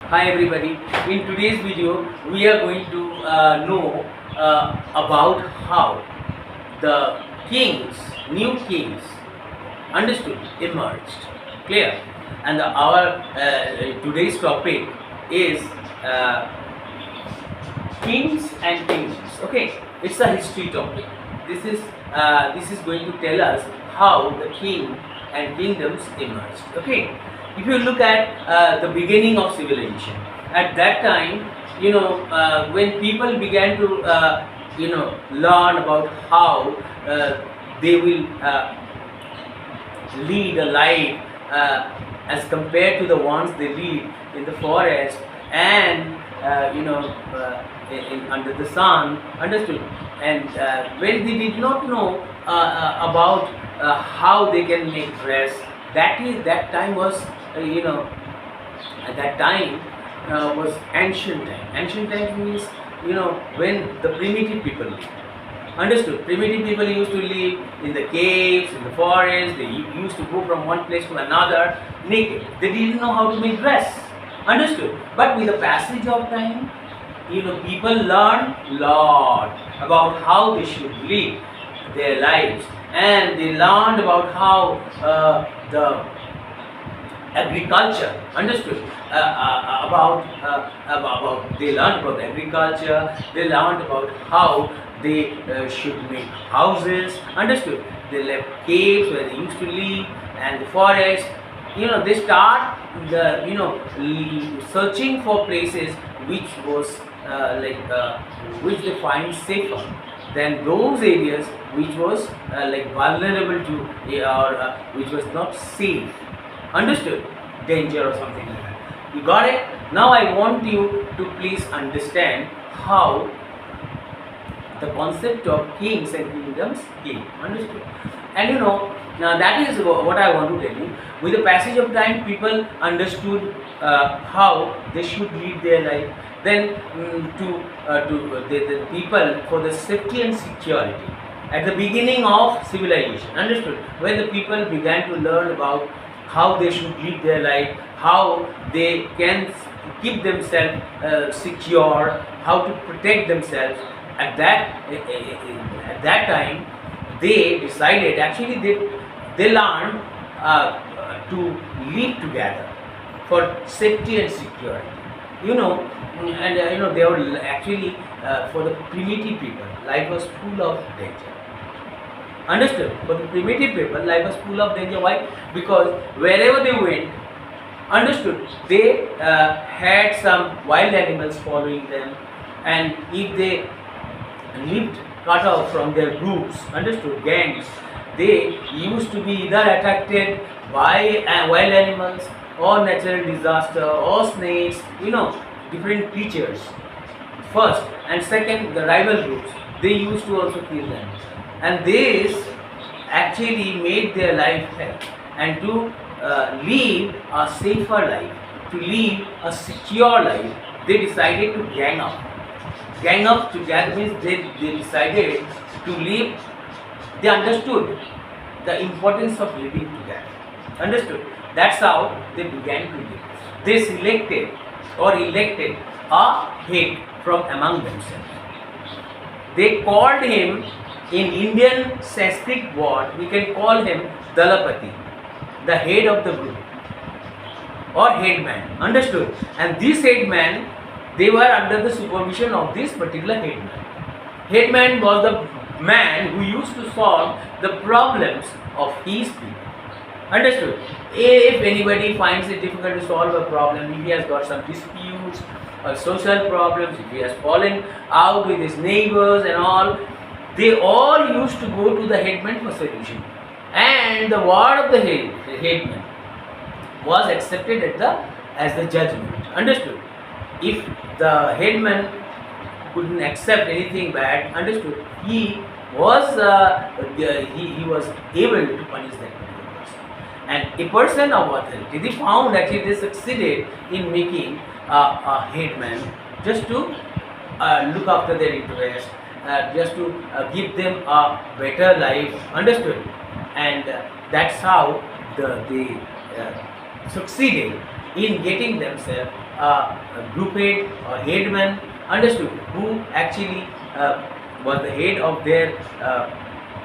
Hi everybody. In today's video, we are going to know about how the new kings, understood, emerged. Clear? And our today's topic is uh, kings and kingdoms. Okay, it's a history topic. This is going to tell us how the king and kingdoms emerged. Okay, if you look at the beginning of civilization, at that time, when people began to learn about how they will lead a life as compared to the ones they lead in the forest and under the sun, understood. And when they did not know about how they can make dress, that time was at that time was ancient time. Ancient time means when the primitive people lived. Understood. Primitive people used to live in the caves, in the forest. They used to go from one place to another naked. They didn't know how to make dress. Understood. But with the passage of time, people learned lot about how they should live their lives, and they learned about how the agriculture, understood, about they learned about agriculture. They learned about how they should make houses, understood. They left caves where they used to live and the forest. They start the searching for places which was which they find safer than those areas which was vulnerable to or which was not safe, understood, danger or something like that. You got it? Now I want you to please understand how the concept of kings and kingdoms came, understood. And now that is what I want to tell you. With the passage of time, people understood how they should lead their life. Then to the people, for the safety and security at the beginning of civilization, understood, when the people began to learn about how they should live their life, how they can keep themselves secure, how to protect themselves. At that time, they decided, actually they learned to live together for safety and security. They were actually for the primitive people, life was full of danger. Understood? For the primitive people, life was full of danger. Why? Because wherever they went, understood, they had some wild animals following them, and if they lived cut off from their groups, understood, gangs, they used to be either attracted by wild animals or natural disaster or snakes, different creatures. First and second, the rival groups, they used to also kill them, and this actually made their life hell. And to live a safer life, to live a secure life, they decided to gang up. Gang up together means they decided to live. They understood the importance of living together. Understood? That's how they began to live. They selected or elected a head from among themselves. They called him, in Indian Sanskrit word, we can call him Dalapati, the head of the group or headman. Understood? And this headman, they were under the supervision of this particular headman. Headman was the man who used to solve the problems of his people. Understood? If anybody finds it difficult to solve a problem, if he has got some disputes or social problems, if he has fallen out with his neighbors and all, they all used to go to the headman for solution. And the word of the headman was accepted as the judgment. Understood? If the headman couldn't accept anything bad, understood, he was able to punish that particular person. And a person of authority, they found actually they succeeded in making a headman just to look after their interests, just to give them a better life, understood. And that's how they succeeded in getting themselves a group head or headman, understood, who actually was the head of their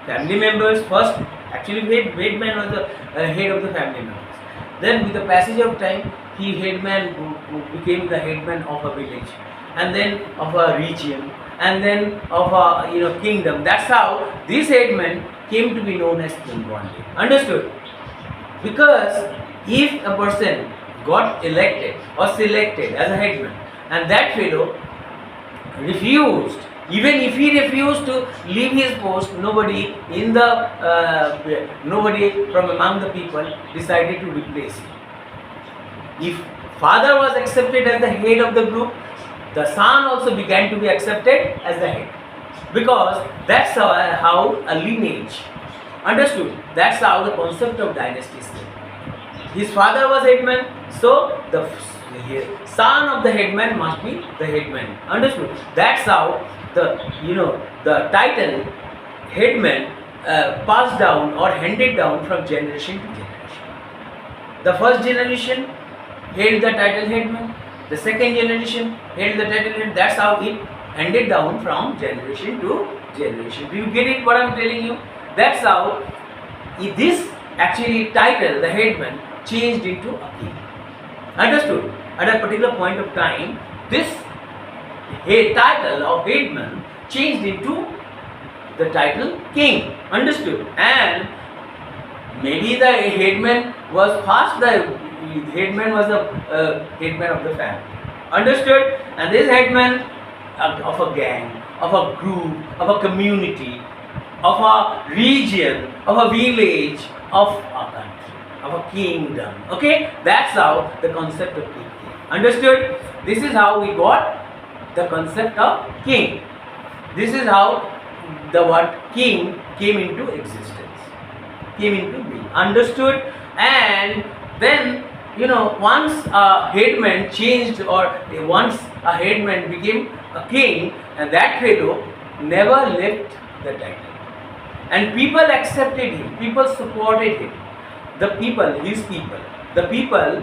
family members. First, actually, headman was the head of the family members. Then, with the passage of time, he headman who became the headman of a village, and then of a region, and then of a kingdom. That's how this headman came to be known as king one day. Understood? Because if a person got elected or selected as a headman, and that fellow refused, even if he refused to leave his post, nobody from among the people decided to replace him. If father was accepted as the head of the group, the son also began to be accepted as the head, because that's how a lineage, understood, that's how the concept of dynasty is. His father was headman, so the son of the headman must be the headman, understood. That's how the title headman passed down or handed down from generation to generation. The first generation held the title headman, the second generation held the title head. That's how it handed down from generation to generation. Do you get it what I'm telling you? That's how this actually title, the headman, changed into a king. Understood? At a particular point of time, this title of headman changed into the title king. Understood? And maybe the headman was the headman was the headman of the family. Understood? And this headman of a gang, of a group, of a community, of a region, of a village, of a country, of a kingdom. Okay? That's how the concept of king came. Understood? This is how we got the concept of king. This is how the word king came into existence, came into being. Understood? And then, once a headman changed, or once a headman became a king, and that fellow never left the title. And people accepted him, people supported him. The people, the people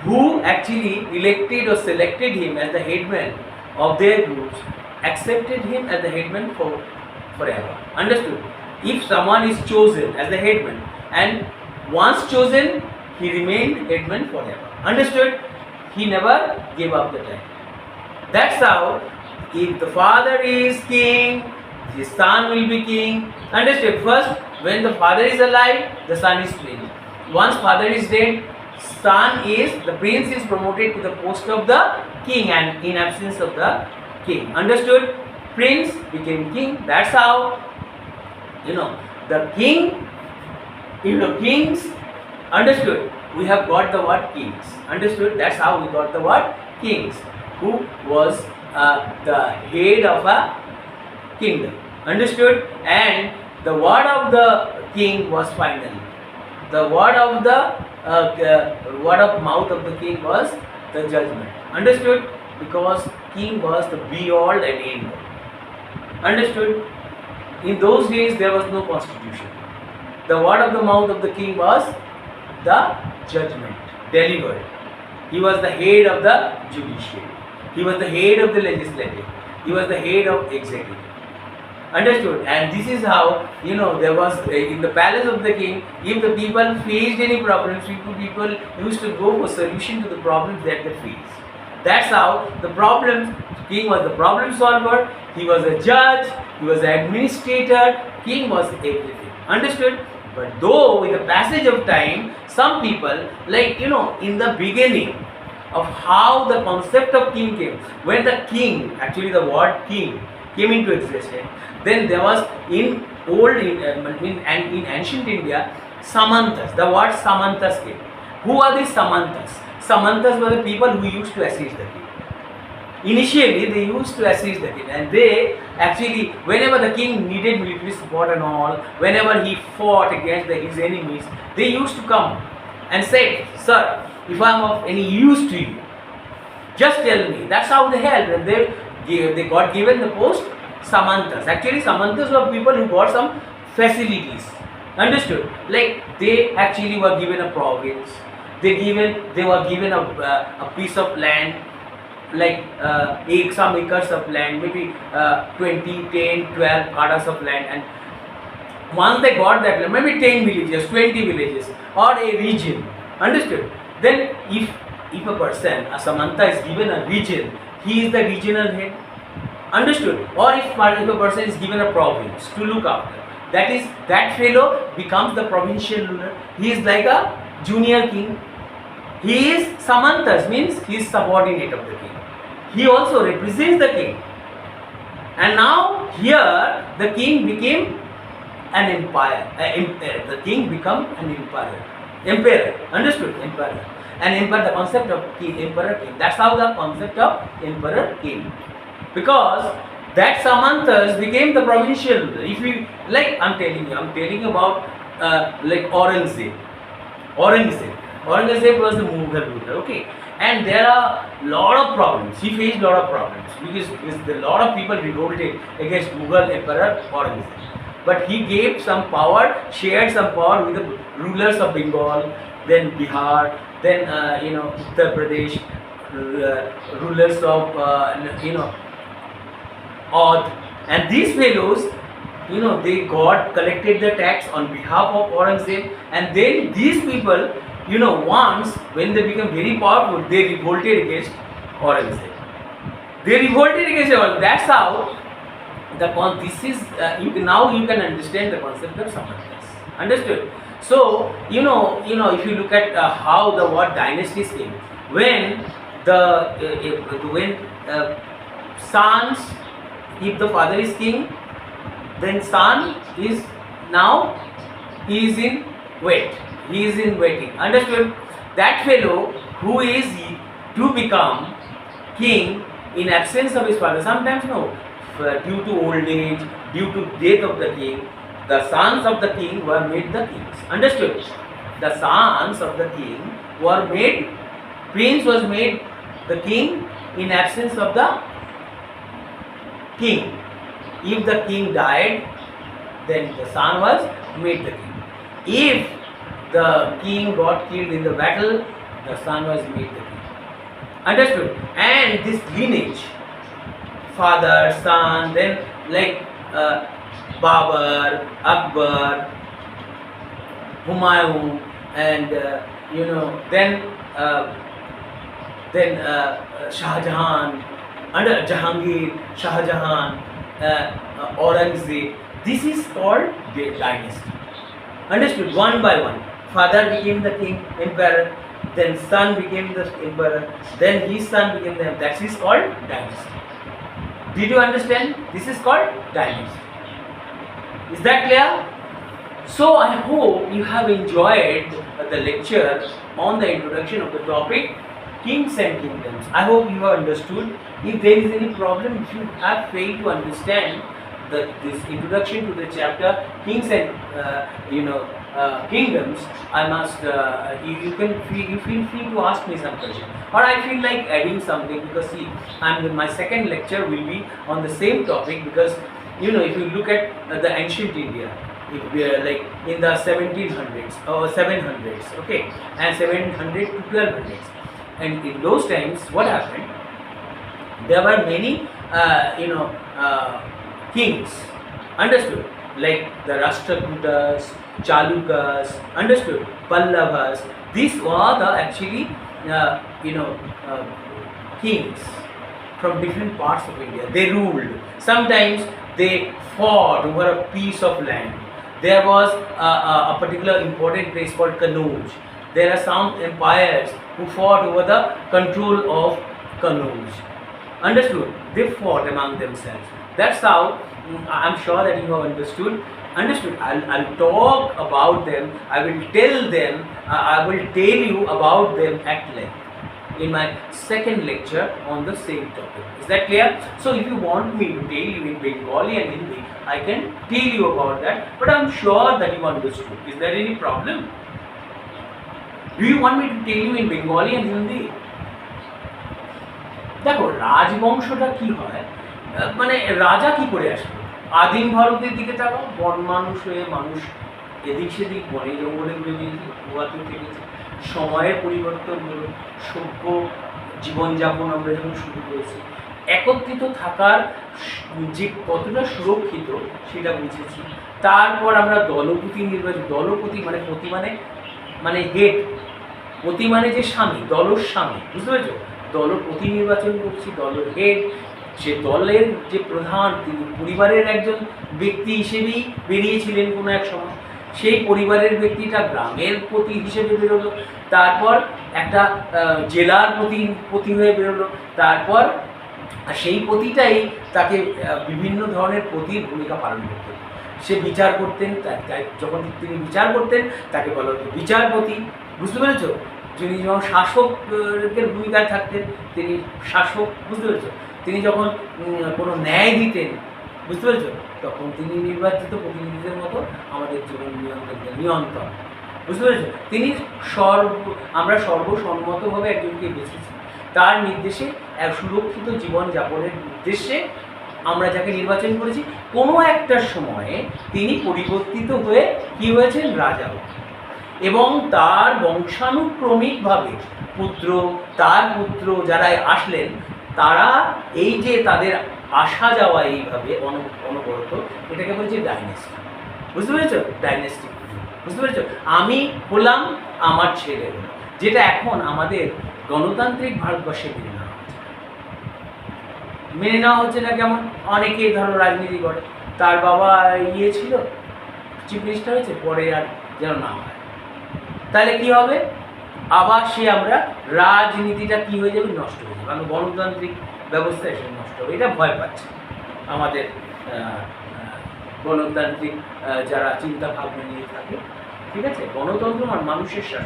who actually elected or selected him as the headman of their groups, accepted him as the headman forever. Understood? If someone is chosen as the headman, and once chosen, he remained headman forever. Understood? He never gave up the title. That's how, if the father is king, his son will be king. Understood? First, when the father is alive, the son is prince. Once father is dead, the prince is promoted to the post of the king, and in absence of the king. Understood? Prince became king. That's how, the king, kings. Understood? We have got the word kings. Understood? That's how we got the word kings, who was the head of a kingdom. Understood? And the word of the king was final. The word of mouth of the king was the judgment. Understood? Because king was the be all and end all. Understood? In those days there was no constitution. The word of the mouth of the king was the judgment delivered. He was the head of the judiciary. He was the head of the legislative. He was the head of executive. Understood? And this is how, there was in the palace of the king, if the people faced any problems, people used to go for solution to the problems that they faced. That's how the problems, king was the problem solver, he was a judge, he was an administrator, king was everything. Understood? But though with the passage of time, some people, in the beginning of how the concept of king came, when the king, actually the word king came into existence, then there was in ancient India, Samantas. The word Samantas came. Who are these Samantas? Samantas were the people who used to assist the king. Initially, they used to assist the king, and they actually, whenever the king needed military support and all, whenever he fought against his enemies, they used to come and say, "Sir, if I am of any use to you, just tell me." That's how they helped, and they got given the post Samantas. Actually, Samantas were people who got some facilities. Understood? Like they actually were given a province. They were given a piece of land, like some acres of land, maybe 20, 10, 12 karas of land, and once they got that land, maybe 10 villages, 20 villages, or a region, understood? Then if a person, a Samanta, is given a region, he is the regional head, understood? Or if a person is given a province to look after, that fellow becomes the provincial ruler. He is like a junior king. He is Samantas, means he is subordinate of the king. He also represents the king. And now here the king became an empire. The king become an emperor. Understood? Emperor. An emperor, the concept of king, emperor king. That's how the concept of emperor came. Because that Samantas became the provincial ruler. If you like, I'm telling you about like Aurangzeb. Aurangzeb was the Mughal ruler, okay? And there are lot of problems. He faced lot of problems because a lot of people revolted against Mughal Emperor Aurangzeb. But he gave some power, shared some power with the rulers of Bengal, then Bihar, then Uttar Pradesh, rulers of Oudh, and these fellows, they collected the tax on behalf of Aurangzeb, and then these people, once when they become very powerful, they revolted against Aurangzeb. That's how this is. Now you can understand the concept of Samantas. Understood? So if you look at how the word dynasties came, when sons, if the father is king, then son is now he is in waiting. Understood? That fellow who is to become king in absence of his father, sometimes due to old age, due to death of the king, the sons of the king were made the kings. Understood? The sons of the king were made, prince was made the king in absence of the king. If the king died, then the son was made the king. If the king got killed in the battle, the son was made the king. Understood? And this lineage, father, son, then like Babur, Akbar, Humayun, and then Shah Jahan, under Jahangir, Shah Jahan, Aurangzeb. This is called dynasty. Understood? One by one, father became the king, emperor, then son became the emperor, then his son became the emperor. That is called dynasty. Did you understand? This is called dynasty. Is that clear? So I hope you have enjoyed the lecture on the introduction of the topic Kings and Kingdoms. I hope you have understood. If there is any problem, if you have failed to understand this introduction to the chapter Kings and Kingdoms, I must you feel free to ask me some question, or I feel like adding something, because see, my second lecture will be on the same topic, because if you look at the ancient India, if we are like in the 1700s or 700s, okay, and 700 to 1200s, and in those times what happened, there were many kings, understood, like the Rashtrakutas, Chalukyas, understood, Pallavas. These were the actually kings from different parts of India. They ruled. Sometimes they fought over a piece of land. There was a particular important place called Kannauj. There are some empires who fought over the control of Kannauj. Understood? They fought among themselves. That's how I'm sure that you have understood. I'll talk about them. I will tell them. I will tell you about them at length in my second lecture on the same topic. Is that clear? So if you want me to tell you in Bengali and Hindi, I can tell you about that. But I'm sure that you understood. Is there any problem? Do you want me to tell you in Bengali and Hindi? দেখো রাজবংশটা কি হয়, মানে রাজা কি করে আসবে? আদিম ভারতের দিকে তাকাও, বন মানুষ হয়ে মানুষ এদিক সেদিক বনে জঙ্গলে ঘুরে বেরিয়েছে, গোয়াতে থেকেছে। সময়ের পরিবর্তন হলো, সভ্য জীবনযাপন আমরা যখন শুরু করেছি, একত্রিত থাকার যে কতটা সুরক্ষিত সেটা বুঝেছি। তারপর আমরা দলপতি নির্বাচন, দলপতি মানে পতি মানে মানে হেড, পতি মানে যে স্বামী, দলর স্বামী, বুঝতে পেরেছো? দলপতি নির্বাচন করছি, দলের হেড, সে দলের যে প্রধান তিনি পরিবারের একজন ব্যক্তি হিসেবেই বেরিয়েছিলেন কোনো এক সময়। সেই পরিবারের ব্যক্তিটা গ্রামের প্রতি হিসেবে বেরোলো, তারপর একটা জেলার প্রতি হয়ে বেরোলো, তারপর সেই প্রতিটাই তাকে বিভিন্ন ধরনের প্রতির ভূমিকা পালন করতেন। সে বিচার করতেন, যখন তিনি বিচার করতেন তাকে বলা হতো বিচারপতি, বুঝতে পেরেছ? যিনি যখন শাসকের ভূমিকায় থাকতেন তিনি শাসক, বুঝতে পেরেছ? তিনি যখন কোনো ন্যায় দিতেন, বুঝতে পেরেছ, তখন তিনি নির্বাচিত প্রতিনিধিদের মতো আমাদের জীবন নিয়ন্ত্রণ, বুঝতে পেরেছ? তিনি আমরা সর্বসম্মতভাবে একজনকে বেছেছি, তার নির্দেশে এক সুরক্ষিত জীবনযাপনের উদ্দেশ্যে আমরা যাকে নির্বাচন করেছি। কোনো একটা সময়ে তিনি পরিবর্তিত হয়ে কী হয়েছেন? রাজা, এবং তার বংশানুক্রমিকভাবে তার পুত্র যারা আসলেন, তারা এই যে তাদের আসা যাওয়া এইভাবে অনবরত, এটাকে বলছে ডাইনেস্টি, বুঝতে পেরেছ? ডাইনেস্টি, বুঝতে পেরেছ? আমি হলাম, আমার ছেলে হলো, যেটা এখন আমাদের গণতান্ত্রিক ভারতবর্ষে মেনে নেওয়া হচ্ছে না। কেমন? অনেকে ধরো রাজনীতি করে, তার বাবা ছিল চিফ মিনিস্টার হয়েছে, পরে আর যেন না হয়, তাহলে কি হবে? আবার আমরা রাজনীতিটা কি হয়ে যাবে? নষ্ট হয়ে যাবে, কারণ গণতান্ত্রিক ব্যবস্থা এসে নষ্ট হবে, এটা ভয় পাচ্ছে আমাদের গণতান্ত্রিক যারা চিন্তা ভাবনা নিয়ে থাকে। ঠিক আছে? গণতন্ত্র মানুষের শাসন,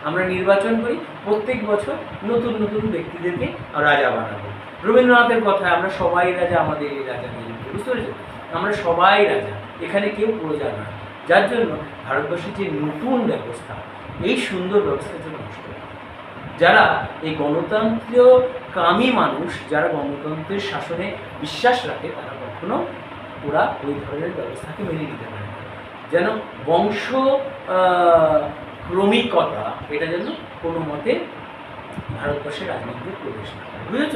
আমরা নির্বাচন করি প্রত্যেক বছর, নতুন নতুন ব্যক্তিদেরকে রাজা বানাবো। রবীন্দ্রনাথের কথায় আমরা সবাই রাজা, আমাদের এই রাজা নিয়ে, বুঝতে পেরেছ? আমরা সবাই রাজা, এখানে কেউ প্রজা নয়। যার জন্য ভারতবর্ষের যে নতুন ব্যবস্থা, এই সুন্দর ব্যবস্থাটা নষ্ট, যারা এই গণতন্ত্রীয় কামী মানুষ, যারা গণতন্ত্রের শাসনে বিশ্বাস রাখে, তারা কখনো ওরা ওই ধরনের ব্যবস্থাকে মেনে নিতে পারে না। যেন বংশ ক্রমিকতা, এটা যেন কোনো মতে ভারতবর্ষের রাজনীতিতে প্রবেশ না করে, বুঝেছ?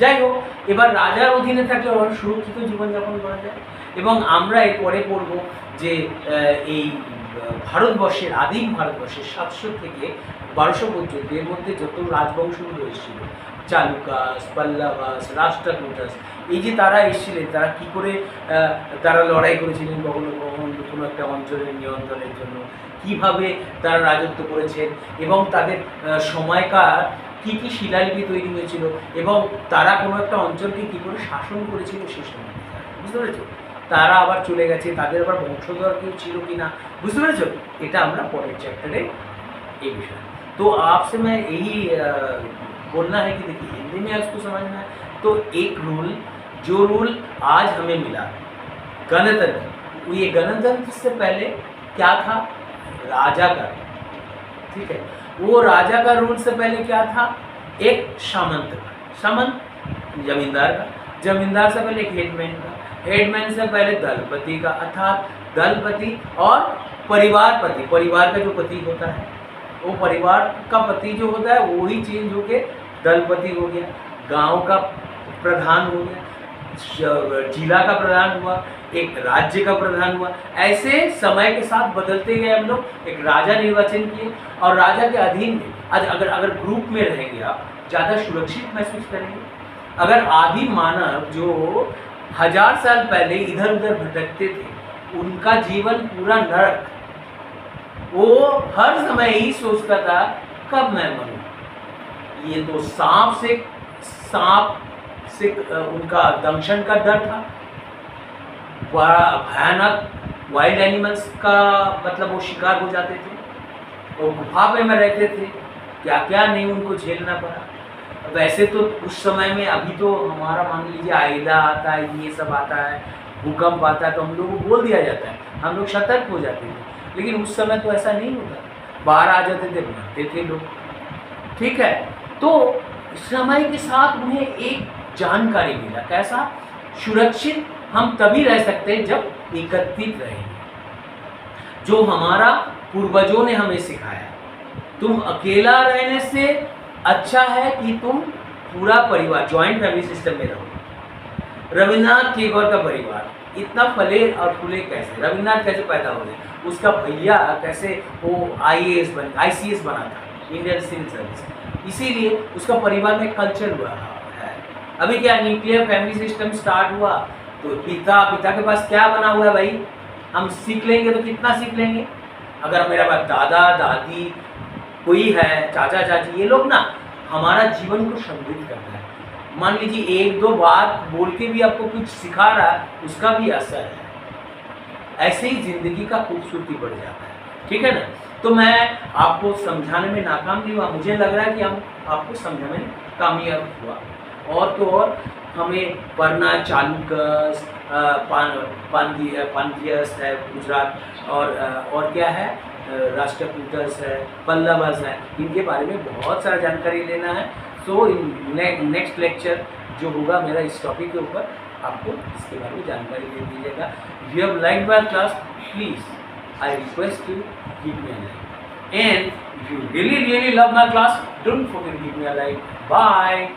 যাই হোক, এবার রাজার অধীনে থাকলে সুরক্ষিত জীবনযাপন করা যায়। এবং আমরা এরপরে পড়ব যে এই ভারতবর্ষের আদিম ভারতবর্ষের 700 থেকে 1200 পর্যন্ত এর মধ্যে যত রাজবংশগুলো এসেছিল, চালুকাস, পল্লবাস, রাষ্ট্রকূটাস, এই যে তারা এসেছিলেন, তারা কী করে তারা লড়াই করেছিলেন কখনো কখনো কোনো একটা অঞ্চলের নিয়ন্ত্রণের জন্য, কীভাবে তারা রাজত্ব করেছেন, এবং তাদের সময়কার কী কী শিলালিপি তৈরি হয়েছিল, এবং তারা কোনো একটা অঞ্চলকে কী করে শাসন করেছিল সেই সময়, বুঝতে পেরেছ? তারা আবার চলে গেছে, তাদের আবার বংশধর কেউ ছিল কি না, বুঝতে পেরেছ? এটা আমরা পরের চ্যাপ্টারে ये विषय। तो आपसे मैं यही बोलना है कि देखिए हिंदी में उसको समझना है। तो एक रूल, जो रूल आज हमें मिला गणतंत्र, ये गणतंत्र से पहले क्या था? राजा का, ठीक है, वो राजा का रूल से पहले क्या था? एक सामंत का, सामंत जमींदार का, जमींदार से पहले एक हेडमैन का, हेडमैन से पहले दलपति का, अर्थात दलपति और परिवारपति, परिवार का जो पति होता है, वो परिवार का पति जो होता है वही चेंज हो के दलपति हो गया, गांव का प्रधान हो गया, जिला का प्रधान हुआ, एक राज्य का प्रधान हुआ। ऐसे समय के साथ बदलते गए हम लोग, एक राजा निर्वाचन किए, और राजा के अधीन में अगर ग्रुप में रहेंगे आप ज़्यादा सुरक्षित महसूस करेंगे। अगर आदिम मानव जो 1000 साल पहले इधर उधर भटकते थे, उनका जीवन पूरा नरक, वो हर समय ही सोचता था कब मैं मरूं। ये तो सांप से उनका दंशन का डर था, बड़ा भयानक वाइल्ड एनिमल्स का मतलब वो शिकार हो जाते थे, वो गुफा में रहते थे, क्या क्या नहीं उनको झेलना पड़ा। वैसे तो उस समय में, अभी तो हमारा मान लीजिए आइला आता है, ये सब आता है, भूकंप आता है, तो हम लोग को बोल दिया जाता है, हम लोग सतर्क हो जाते हैं। लेकिन उस समय तो ऐसा नहीं होता, बाहर आ जाते थे, मरते थे लोग, ठीक है। तो समय के साथ उन्हें एक जानकारी मिला, कैसा? सुरक्षित हम तभी रह सकते हैं जब एकत्रित रहेंगे, जो हमारा पूर्वजों ने हमें सिखाया, तुम अकेला रहने से अच्छा है कि तुम पूरा परिवार जॉइंट फैमिली सिस्टम में रहो। रविन्द्रनाथ टैगोर का परिवार इतना फले और फूले कैसे, रविन्द्रनाथ कैसे पैदा हुए, उसका भैया कैसे वो ICS बना था, इंडियन सिविल सर्विस, इसीलिए उसका परिवार में कल्चर हुआ है। अभी क्या न्यूक्लियर फैमिली सिस्टम स्टार्ट हुआ तो पिता के पास क्या बना हुआ है भाई, हम सीख लेंगे तो कितना सीख लेंगे। अगर मेरा पास दादा दादी कोई है, चाचा चाची, ये लोग ना हमारा जीवन को समृद्ध करता है। मान लीजिए एक दो बात बोल के भी आपको कुछ सिखा रहा है, उसका भी असर है। ऐसे ही जिंदगी का खूबसूरती बढ़ जाता है, ठीक है ना। तो मैं आपको समझाने में नाकाम नहीं हुआ, मुझे लग रहा है कि हम आपको समझाने में कामयाब हुआ। और तो और हमें पढ़ना चालुक्य, पांड्यस है गुजरात, और क्या है, राष्ट्रकूटस है, पल्लवस है, इनके बारे में बहुत सारा जानकारी लेना है। सो नेक्स्ट लेक्चर जो होगा मेरा इस टॉपिक के ऊपर, आपको इसके बारे में जानकारी दे दीजिएगा। You have like my class, please I request you give me a like, and if you really love my class, don't forget to give me a like. Bye.